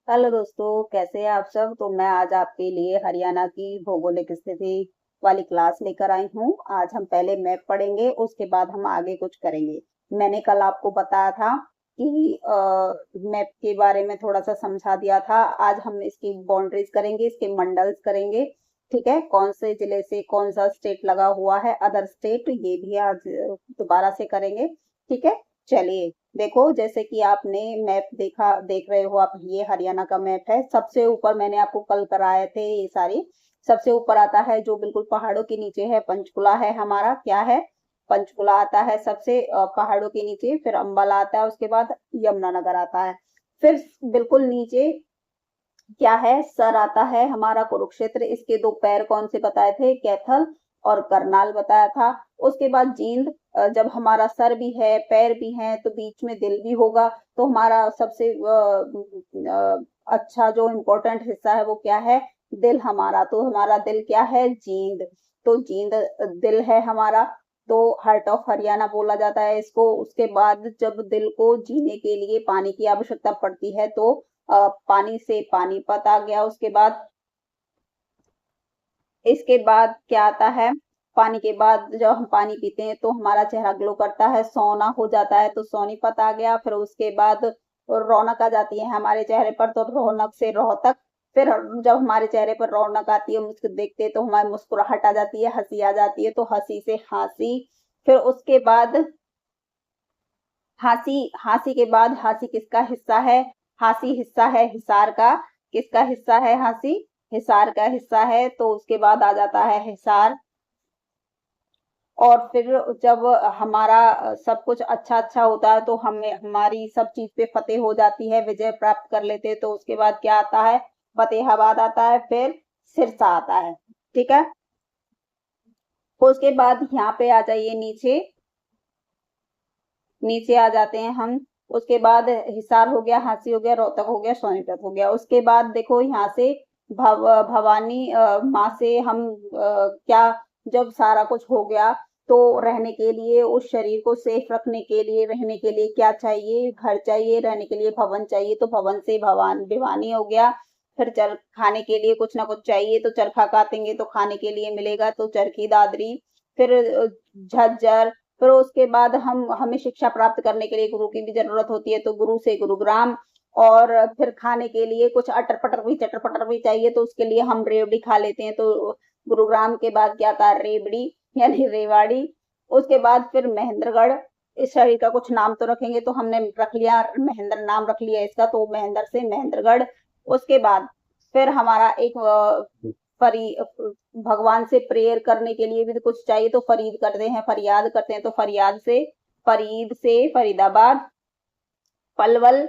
Hello दोस्तों, कैसे हैं आप सब। तो मैं आज आपके लिए हरियाणा की भौगोलिक स्थिति वाली क्लास लेकर आई हूँ। आज हम पहले मैप पढ़ेंगे, उसके बाद हम आगे कुछ करेंगे। मैंने कल आपको बताया था कि मैप के बारे में थोड़ा सा समझा दिया था। आज हम इसकी बाउंड्रीज करेंगे, इसके मंडल्स करेंगे। ठीक है, कौन से जिले से कौन सा स्टेट लगा हुआ है, अदर स्टेट, ये भी आज दोबारा से करेंगे। ठीक है, चलिए। देखो, जैसे कि आपने मैप देख रहे हो आप, ये हरियाणा का मैप है। सबसे ऊपर मैंने आपको कल कराए थे ये सारी। सबसे ऊपर आता है जो बिल्कुल पहाड़ों के नीचे है, पंचकुला है हमारा। क्या है? पंचकुला आता है सबसे पहाड़ों के नीचे। फिर अंबाला आता है, उसके बाद यमुनानगर आता है। फिर बिल्कुल नीचे क्या है? सर आता है हमारा कुरुक्षेत्र। इसके दो पैर कौन से बताए थे? कैथल और करनाल बताया था। उसके बाद जींद। जब हमारा सर भी है, पैर भी हैं, तो बीच में दिल भी होगा। तो हमारा सबसे अच्छा जो इम्पोर्टेंट हिस्सा है वो क्या है? दिल हमारा। तो हमारा दिल क्या है? जींद। तो जींद दिल है हमारा। तो हार्ट ऑफ हरियाणा बोला जाता है इसको। उसके बाद जब दिल को जीने के लिए पानी की आवश्यकता पड़ती है तो पानी से पानीपत आ गया। उसके बाद इसके बाद क्या आता है? पानी के बाद जब हम पानी पीते हैं तो हमारा चेहरा ग्लो करता है, सोना हो जाता है, तो सोनीपत आ गया। फिर उसके बाद रौनक आ जाती है हमारे चेहरे पर, तो रौनक से रोहतक। फिर जब हमारे चेहरे पर रौनक आती है, मुझको देखते हैं तो हमारी मुस्कुराहट आ जाती है, हंसी आ जाती है, तो हंसी से हांसी। फिर उसके बाद हांसी। हांसी के बाद हांसी किसका हिस्सा है? हांसी हिस्सा है हिसार का। किसका हिस्सा है हांसी? हिसार का हिस्सा है। तो उसके बाद आ जाता है हिसार। और फिर जब हमारा सब कुछ अच्छा अच्छा होता है तो हमें हमारी सब चीज पे फतेह हो जाती है, विजय प्राप्त कर लेते हैं, तो उसके बाद क्या आता है? फतेहाबाद आता है। फिर सिरसा आता है। ठीक है, उसके बाद यहाँ पे आ जाइए नीचे। नीचे आ जाते हैं हम। उसके बाद हिसार हो गया, हांसी हो गया, रोहतक हो गया, सोनीपत हो गया। उसके बाद देखो यहाँ से भवानी माँ से हम क्या, जब सारा कुछ हो गया तो रहने के लिए, उस शरीर को सेफ रखने के लिए, रहने के लिए क्या चाहिए? घर चाहिए। रहने के लिए भवन चाहिए, तो भवन से भवान भिवानी हो गया। फिर चर खाने के लिए कुछ ना कुछ चाहिए, तो चरखा काटेंगे तो खाने के लिए मिलेगा, तो चरखी दादरी। फिर झज्जर। फिर उसके बाद हम हमें शिक्षा प्राप्त करने के लिए गुरु की भी जरूरत होती है, तो गुरु से गुरुग्राम। और फिर खाने के लिए कुछ अटर पटर भी चटर पटर भी चाहिए, तो उसके लिए हम रेवड़ी खा लेते हैं, तो गुरुग्राम के बाद क्या था? रेवड़ी यानी रेवाड़ी। उसके बाद फिर महेंद्रगढ़। इस शहर का कुछ नाम तो रखेंगे, तो हमने रख लिया महेंद्र, नाम रख लिया इसका, तो महेंद्र से महेंद्रगढ़। उसके बाद फिर हमारा एक फरी भगवान से प्रेयर करने के लिए भी तो कुछ चाहिए, तो फरीद करते हैं, फरियाद करते हैं, तो फरियाद से फरीद से फरीदाबाद, पलवल।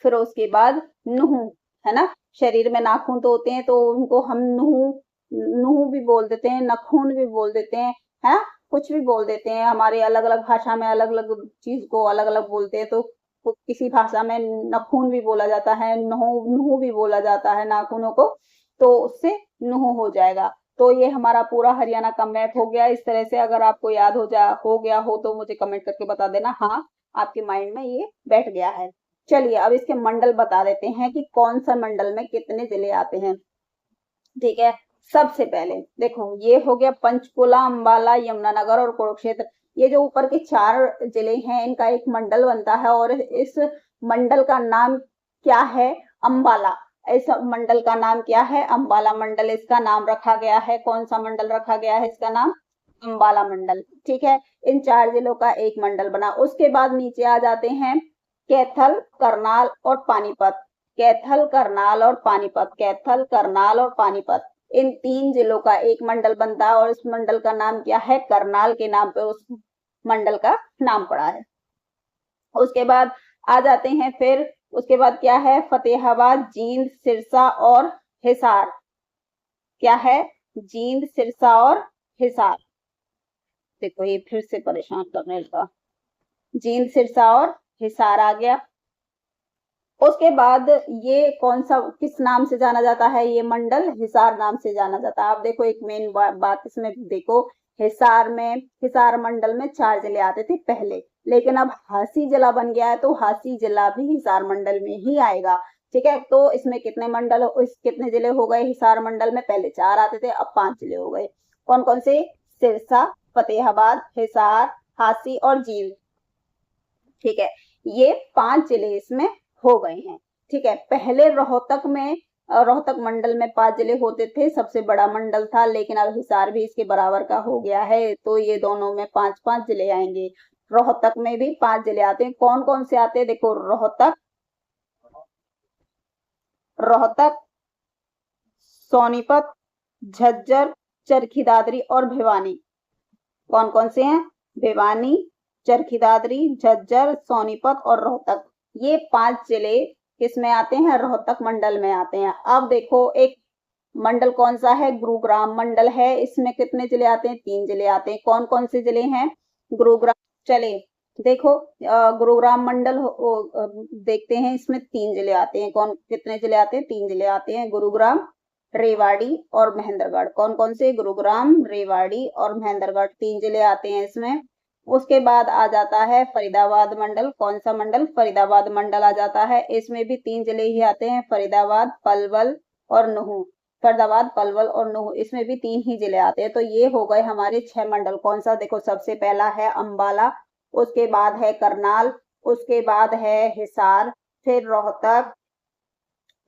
फिर उसके बाद नुह। है ना? शरीर में नाखून तो होते हैं, तो उनको हम नुह नुह भी बोल देते हैं, नखून भी बोल देते हैं। है ना? कुछ भी बोल देते हैं। हमारे अलग अलग भाषा में अलग अलग चीज को अलग अलग बोलते हैं, तो किसी भाषा में नखून भी बोला जाता है, नुह नुह भी बोला जाता है नाखूनों को। तो उससे नुह हो जाएगा। तो ये हमारा पूरा हरियाणा का मैप हो गया। इस तरह से अगर आपको याद हो गया हो तो मुझे कमेंट करके बता देना, हाँ आपके माइंड में ये बैठ गया है। चलिए, अब इसके मंडल बता देते हैं कि कौन सा मंडल में कितने जिले आते हैं। ठीक है, सबसे पहले देखो, ये हो गया पंचकुला, अंबाला, यमुनानगर और कुरुक्षेत्र। ये जो ऊपर के चार जिले हैं, इनका एक मंडल बनता है, और इस मंडल का नाम क्या है? अंबाला। इस मंडल का नाम क्या है? अंबाला मंडल इसका नाम रखा गया है। कौन सा मंडल रखा गया है इसका नाम? अंबाला मंडल। ठीक है, इन चार जिलों का एक मंडल बना। उसके बाद नीचे आ जाते हैं कैथल, करनाल और पानीपत। कैथल, करनाल और पानीपत, कैथल, करनाल और पानीपत, इन तीन जिलों का एक मंडल बनता है, और इस मंडल का नाम क्या है? करनाल के नाम पे उस मंडल का नाम पड़ा है। उसके बाद आ जाते हैं फिर। उसके बाद क्या है? फतेहाबाद, जींद, सिरसा और हिसार। क्या है? जींद, सिरसा और हिसार। देखो, ये फिर से परेशान करने लगा। जींद, सिरसा और हिसार आ गया। उसके बाद ये कौन सा, किस नाम से जाना जाता है? ये मंडल हिसार नाम से जाना जाता है। आप देखो, एक मेन बात इसमें देखो, हिसार में, हिसार मंडल में चार जिले आते थे पहले, लेकिन अब हांसी जिला बन गया है, तो हांसी जिला भी हिसार मंडल में ही आएगा। ठीक है, तो इसमें कितने मंडल, कितने जिले हो गए हिसार मंडल में? पहले 4 आते थे, अब 5 जिले हो गए। कौन कौन से? सिरसा, फतेहाबाद, हिसार, हांसी और जींद। ठीक है, ये 5 जिले इसमें हो गए हैं। ठीक है, पहले रोहतक में, रोहतक मंडल में 5 जिले होते थे, सबसे बड़ा मंडल था, लेकिन अब हिसार भी इसके बराबर का हो गया है, तो ये दोनों में 5-5 जिले आएंगे। रोहतक में भी 5 जिले आते हैं। कौन कौन से आते हैं? देखो, रोहतक, रोहतक, सोनीपत, झज्जर, चरखी दादरी और भिवानी। कौन कौन से हैं? भिवानी, चरखी दादरी, झज्जर, सोनीपत और रोहतक। ये 5 जिले किसमें आते हैं? रोहतक मंडल में आते हैं। अब देखो, एक मंडल कौन सा है? गुरुग्राम मंडल है, इसमें कितने जिले आते हैं? 3 जिले आते हैं। कौन कौन से जिले हैं? गुरुग्राम, चले देखो, गुरुग्राम मंडल देखते हैं, इसमें 3 जिले आते हैं। कौन, कितने जिले आते हैं? 3 जिले आते हैं, गुरुग्राम, रेवाड़ी और महेंद्रगढ़। कौन कौन से? गुरुग्राम, रेवाड़ी और महेंद्रगढ़, 3 जिले आते हैं इसमें। उसके बाद आ जाता है फरीदाबाद मंडल। कौन सा मंडल? फरीदाबाद मंडल आ जाता है, इसमें भी 3 जिले ही आते हैं, फरीदाबाद, पलवल और नुहू। फरीदाबाद, पलवल और नुहू, इसमें भी 3 ही जिले आते हैं। तो ये हो गए हमारे 6 मंडल। कौन सा? देखो, सबसे पहला है अंबाला, उसके बाद है करनाल, उसके बाद है हिसार, फिर रोहतक,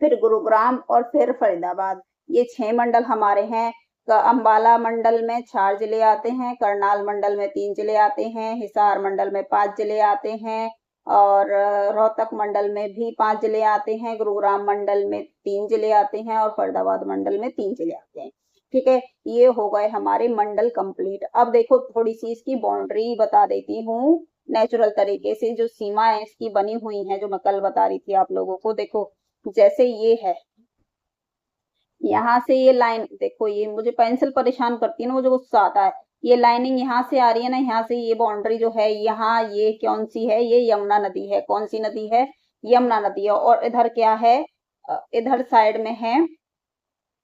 फिर गुरुग्राम और फिर फरीदाबाद। ये 6 मंडल हमारे हैं। अंबाला मंडल में 4 जिले आते हैं, करनाल मंडल में 3 जिले आते हैं, हिसार मंडल में 5 जिले आते हैं और रोहतक मंडल में भी 5 जिले आते हैं, गुरुग्राम मंडल में 3 जिले आते हैं और फरीदाबाद मंडल में 3 जिले आते हैं। ठीक है, ये हो गए हमारे मंडल कंप्लीट। अब देखो, थोड़ी सी इसकी बाउंड्री बता देती हूँ नेचुरल तरीके से, जो सीमाएं इसकी बनी हुई हैं, जो मैं कल बता रही थी आप लोगों को। देखो, जैसे ये है, यहाँ से ये लाइन, देखो ये मुझे पेंसिल परेशान करती है ना, मुझे गुस्सा आता है। ये लाइनिंग यहाँ से आ रही है ना, यहाँ से ये बाउंड्री जो है, यहाँ ये कौन सी है? ये यमुना नदी है। कौन सी नदी है? यमुना नदी है। और इधर क्या है? इधर साइड में है,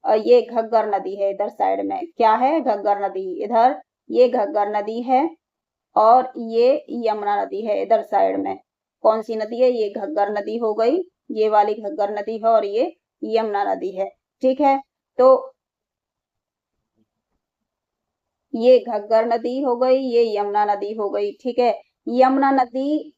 ये घग्गर नदी है। इधर साइड में क्या है? घग्गर नदी। इधर ये घग्गर नदी है और ये यमुना नदी है इधर साइड में। कौन सी नदी है? ये घग्गर नदी हो गई, ये वाली घग्गर नदी है और ये यमुना नदी है। ठीक है, तो ये घग्गर नदी हो गई, ये यमुना नदी हो गई। ठीक है, यमुना नदी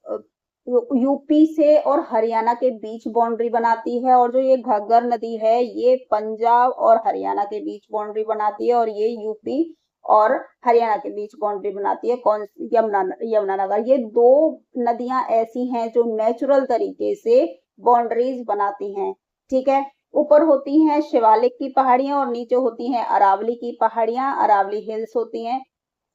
यूपी से और हरियाणा के बीच बाउंड्री बनाती है, और जो ये घग्गर नदी है, ये पंजाब और हरियाणा के बीच बाउंड्री बनाती है, और ये यूपी और हरियाणा के बीच बाउंड्री बनाती है। कौन? यमुनानगर। ये 2 नदियां ऐसी हैं जो नेचुरल तरीके से बाउंड्रीज बनाती हैं। ठीक है, ऊपर होती हैं शिवालिक की पहाड़ियां और नीचे होती हैं अरावली की पहाड़ियां, अरावली हिल्स होती हैं।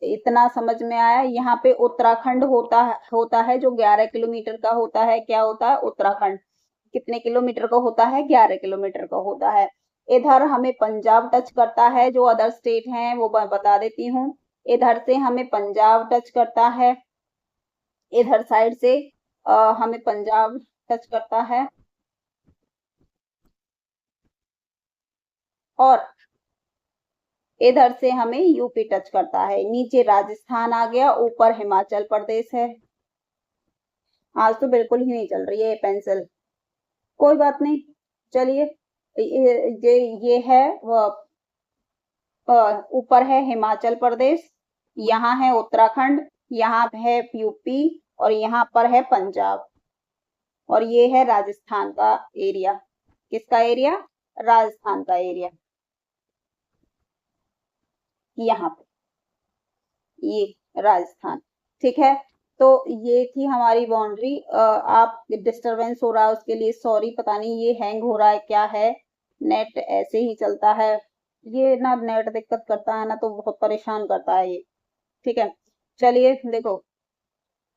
इतना समझ में आया? यहाँ पे उत्तराखंड होता है जो 11 किलोमीटर का होता है। क्या होता है? उत्तराखंड कितने किलोमीटर का होता है? 11 किलोमीटर का होता है। इधर हमें पंजाब टच करता है, जो अदर स्टेट हैं वो बता देती हूँ। इधर से हमें पंजाब टच करता है, इधर साइड से हमें पंजाब टच करता है, और इधर से हमें यूपी टच करता है। नीचे राजस्थान आ गया, ऊपर हिमाचल प्रदेश है। आज तो बिल्कुल ही नहीं चल रही है पेंसिल, कोई बात नहीं, चलिए। ये है वो, ऊपर है हिमाचल प्रदेश, यहाँ है उत्तराखंड, यहाँ है यूपी और यहाँ पर है पंजाब, और ये है राजस्थान का एरिया। किसका एरिया? राजस्थान का एरिया, यहाँ पे ये राजस्थान। ठीक है, तो ये थी हमारी बाउंड्री। आप डिस्टरबेंस हो रहा है उसके लिए सॉरी, पता नहीं ये हैंग हो रहा है क्या है, नेट ऐसे ही चलता है, ये ना नेट दिक्कत करता है ना, तो बहुत परेशान करता है ये। ठीक है, चलिए देखो,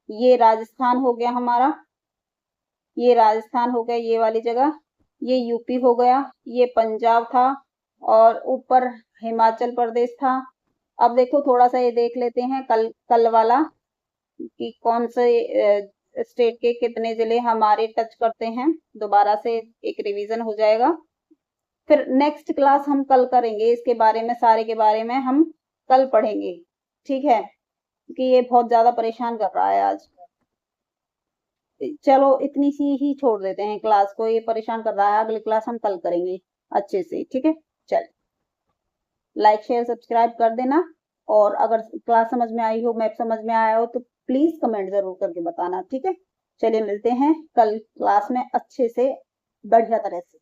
ये राजस्थान हो गया हमारा, ये राजस्थान हो गया, ये वाली जगह, ये यूपी हो गया, ये पंजाब था और ऊपर हिमाचल प्रदेश था। अब देखो, थोड़ा सा ये देख लेते हैं कल कल वाला, कि कौन से स्टेट के कितने जिले हमारे टच करते हैं। दोबारा से एक रिवीजन हो जाएगा, फिर नेक्स्ट क्लास हम कल करेंगे इसके बारे में, सारे के बारे में हम कल पढ़ेंगे। ठीक है, क्योंकि ये बहुत ज्यादा परेशान कर रहा है आज, चलो इतनी सी ही छोड़ देते हैं क्लास को, ये परेशान कर रहा है, अगली क्लास हम कल करेंगे अच्छे से, ठीक है। चल, लाइक शेयर सब्सक्राइब कर देना, और अगर क्लास समझ में आई हो, मैप समझ में आया हो, तो प्लीज कमेंट जरूर करके बताना, ठीक है। चलिए मिलते हैं कल क्लास में अच्छे से, बढ़िया तरह से।